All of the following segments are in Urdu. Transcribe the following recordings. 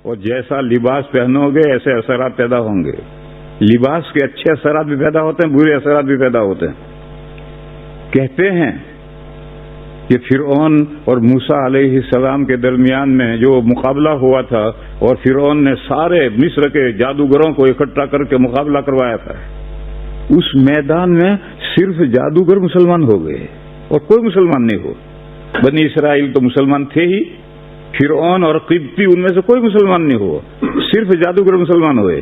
اور جیسا لباس پہنو گے ایسے اثرات پیدا ہوں گے. لباس کے اچھے اثرات بھی پیدا ہوتے ہیں، برے اثرات بھی پیدا ہوتے ہیں. کہتے ہیں کہ فرعون اور موسیٰ علیہ السلام کے درمیان میں جو مقابلہ ہوا تھا اور فرعون نے سارے مصر کے جادوگروں کو اکٹھا کر کے مقابلہ کروایا تھا، اس میدان میں صرف جادوگر مسلمان ہو گئے اور کوئی مسلمان نہیں ہو. بنی اسرائیل تو مسلمان تھے ہی، فرعون اور قبطی ان میں سے کوئی مسلمان نہیں ہوا، صرف جادوگر مسلمان ہوئے.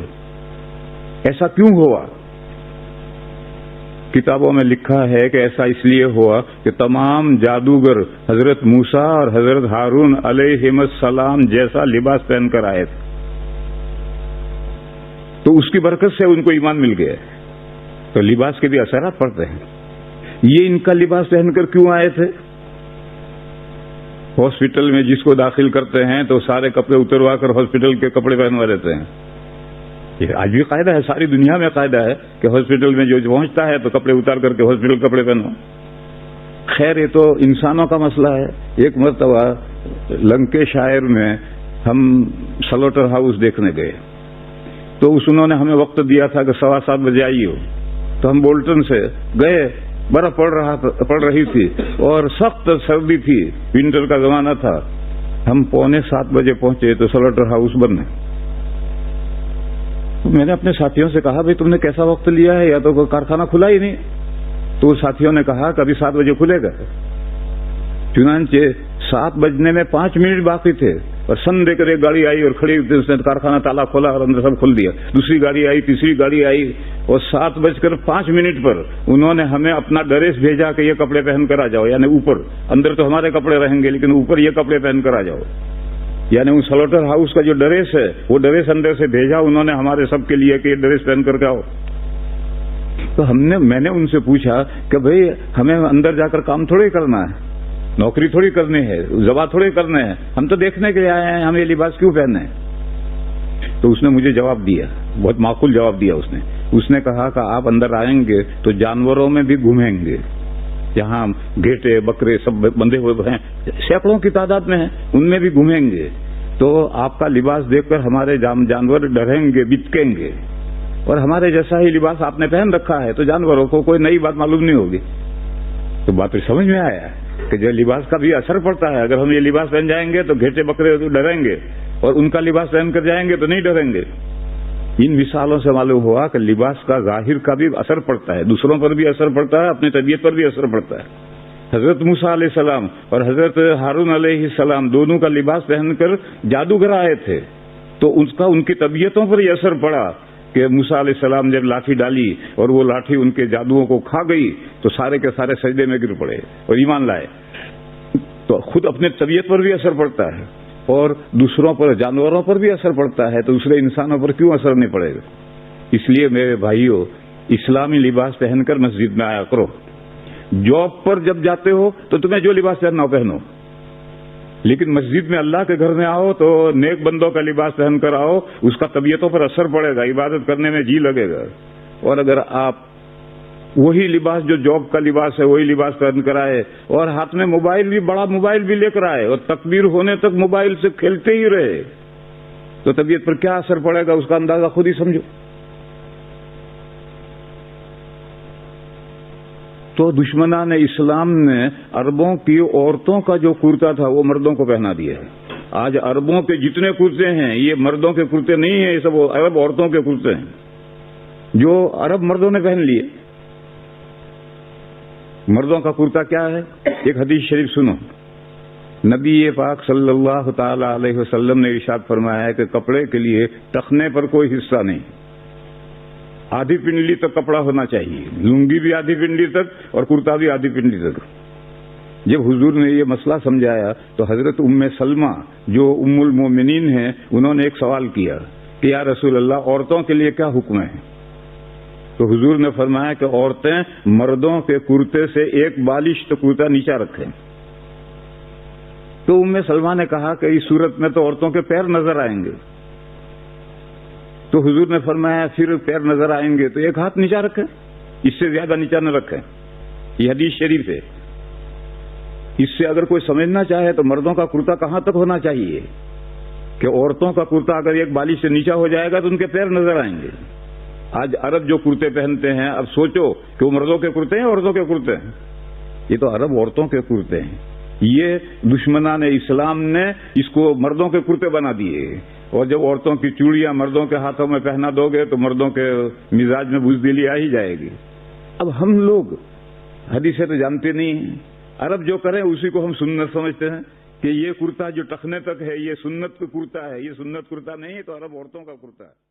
ایسا کیوں ہوا؟ کتابوں میں لکھا ہے کہ ایسا اس لیے ہوا کہ تمام جادوگر حضرت موسیٰ اور حضرت ہارون علیہم السلام جیسا لباس پہن کر آئے تھے، تو اس کی برکت سے ان کو ایمان مل گیا. تو لباس کے بھی اثرات پڑتے ہیں. یہ ان کا لباس پہن کر کیوں آئے تھے؟ ہاسپٹل میں جس کو داخل کرتے ہیں تو سارے کپڑے اتروا کر ہاسپٹل کے کپڑے پہنوا دیتے ہیں. یہ آج بھی قاعدہ ہے، ساری دنیا میں قاعدہ ہے کہ ہاسپٹل میں جو پہنچتا ہے تو کپڑے اتار کر کے ہاسپٹل کپڑے پہنو. خیر یہ تو انسانوں کا مسئلہ ہے. ایک مرتبہ لنکیشائر میں ہم سلوٹر ہاؤس دیکھنے گئے تو انہوں نے ہمیں وقت دیا تھا کہ 7:15 بجے آئیے ہو. تو ہم بولٹن سے گئے، برف پڑ رہی تھی اور سخت سردی تھی، ونٹر کا زمانہ تھا. ہم 6:45 بجے پہنچے تو سلوٹر ہاؤس بند ہے. میں نے اپنے ساتھیوں سے کہا بھائی تم نے کیسا وقت لیا ہے، یا تو کارخانہ کھلا ہی نہیں. تو ساتھیوں نے کہا کہ ابھی 7 بجے کھلے گا. چنانچہ 7 بجنے میں 5 منٹ باقی تھے اور سن دے کر ایک گاڑی آئی اور کھڑی ہوئی، اس نے کارخانہ تالا کھولا اور اندر سب کھل دیا. دوسری گاڑی آئی، تیسری گاڑی آئی اور 7:05 پر انہوں نے ہمیں اپنا ڈریس بھیجا کہ یہ کپڑے پہن کر آ جاؤ. یعنی اوپر، اندر تو ہمارے کپڑے رہیں گے لیکن اوپر یہ کپڑے پہن کر آ جاؤ. یعنی ان سلوٹر ہاؤس کا جو ڈریس ہے وہ ڈریس اندر سے بھیجا انہوں نے ہمارے سب کے لیے کہ یہ ڈریس پہن کر کے آؤ. تو میں نے ان سے پوچھا کہ بھئی ہمیں اندر جا کر کام تھوڑی کرنا ہے، نوکری تھوڑی کرنی ہے، ذبح تھوڑی کرنے ہیں، ہم تو دیکھنے کے لیے آئے ہیں، ہم یہ لباس کیوں پہنے ہیں؟ تو اس نے مجھے جواب دیا، بہت معقول جواب دیا. اس نے کہا کہ آپ اندر آئیں گے تو جانوروں میں بھی گھومیں گے، جہاں گھیٹے بکرے سب بندھے ہوئے ہیں سینکڑوں کی تعداد میں ہیں، ان میں بھی گھومیں گے. تو آپ کا لباس دیکھ کر ہمارے جانور ڈریں گے، بچکیں گے. اور ہمارے جیسا ہی لباس آپ نے پہن رکھا ہے تو جانوروں کو کوئی نئی بات معلوم نہیں ہوگی. تو بات سمجھ میں آیا کہ جو لباس کا بھی اثر پڑتا ہے. اگر ہم یہ لباس پہن جائیں گے تو گھیٹے بکرے تو ڈریں گے، اور ان کا لباس پہن کر جائیں گے تو نہیں ڈریں گے. ان مثالوں سے معلوم ہوا کہ لباس کا ظاہر کا بھی اثر پڑتا ہے، دوسروں پر بھی اثر پڑتا ہے، اپنی طبیعت پر بھی اثر پڑتا ہے. حضرت موسیٰ علیہ السلام اور حضرت ہارون علیہ السلام دونوں کا لباس پہن کر جادوگر آئے تھے، تو ان کی طبیعتوں پر یہ اثر پڑا کہ موسیٰ علیہ السلام جب لاٹھی ڈالی اور وہ لاٹھی ان کے جادوؤں کو کھا گئی تو سارے کے سارے سجدے میں گر پڑے اور ایمان لائے. تو خود اپنے طبیعت پر بھی اثر پڑتا ہے اور دوسروں پر، جانوروں پر بھی اثر پڑتا ہے، تو دوسرے انسانوں پر کیوں اثر نہیں پڑے گا؟ اس لیے میرے بھائیوں، اسلامی لباس پہن کر مسجد میں آیا کرو. جاب پر جب جاتے ہو تو تمہیں جو لباس پہننا ہو پہنو، لیکن مسجد میں اللہ کے گھر میں آؤ تو نیک بندوں کا لباس پہن کر آؤ. اس کا طبیعتوں پر اثر پڑے گا، عبادت کرنے میں جی لگے گا. اور اگر آپ وہی لباس جو جاب کا لباس ہے وہی لباس پہن کر آئے اور ہاتھ میں موبائل بھی، بڑا موبائل بھی لے کر آئے اور تکبیر ہونے تک موبائل سے کھیلتے ہی رہے، تو طبیعت پر کیا اثر پڑے گا اس کا اندازہ خود ہی سمجھو. تو دشمنان اسلام نے عربوں کی عورتوں کا جو کرتا تھا وہ مردوں کو پہنا دیا ہے. آج عربوں کے جتنے کرتے ہیں یہ مردوں کے کرتے نہیں ہیں، یہ سب عرب عورتوں کے کرتے ہیں جو عرب مردوں نے پہن لیے. مردوں کا کرتا کیا ہے؟ ایک حدیث شریف سنو. نبی پاک صلی اللہ تعالی علیہ وسلم نے ارشاد فرمایا ہے کہ کپڑے کے لیے ٹخنے پر کوئی حصہ نہیں، آدھی پنڈلی تک کپڑا ہونا چاہیے، لنگی بھی آدھی پنڈلی تک اور کرتا بھی آدھی پنڈلی تک. جب حضور نے یہ مسئلہ سمجھایا تو حضرت ام سلمہ جو ام المومنین ہیں انہوں نے ایک سوال کیا کہ یا رسول اللہ عورتوں کے لیے کیا حکم ہے؟ تو حضور نے فرمایا کہ عورتیں مردوں کے کرتے سے ایک بالشت کرتا نیچا رکھیں. تو ام سلمہ نے کہا کہ اس صورت میں تو عورتوں کے پیر نظر آئیں گے. تو حضور نے فرمایا پھر پیر نظر آئیں گے تو ایک ہاتھ نیچا رکھیں، اس سے زیادہ نیچا نہ رکھیں. یہ حدیث شریف ہے. اس سے اگر کوئی سمجھنا چاہے تو مردوں کا کرتا کہاں تک ہونا چاہیے کہ عورتوں کا کرتا اگر ایک بالی سے نیچا ہو جائے گا تو ان کے پیر نظر آئیں گے. آج عرب جو کرتے پہنتے ہیں، اب سوچو کہ وہ مردوں کے کرتے ہیں عورتوں کے کرتے ہیں؟ یہ تو عرب عورتوں کے کرتے ہیں. یہ دشمنان اسلام نے اس کو مردوں کے کرتے بنا دیے. اور جب عورتوں کی چوڑیاں مردوں کے ہاتھوں میں پہنا دو گے تو مردوں کے مزاج میں بزدلی آ ہی جائے گی. اب ہم لوگ حدیثیں تو جانتے نہیں ہیں. عرب جو کریں اسی کو ہم سنت سمجھتے ہیں کہ یہ کرتا جو ٹخنے تک ہے یہ سنت کا کرتا ہے. یہ سنت کرتا نہیں ہے، تو عرب عورتوں کا کرتا ہے.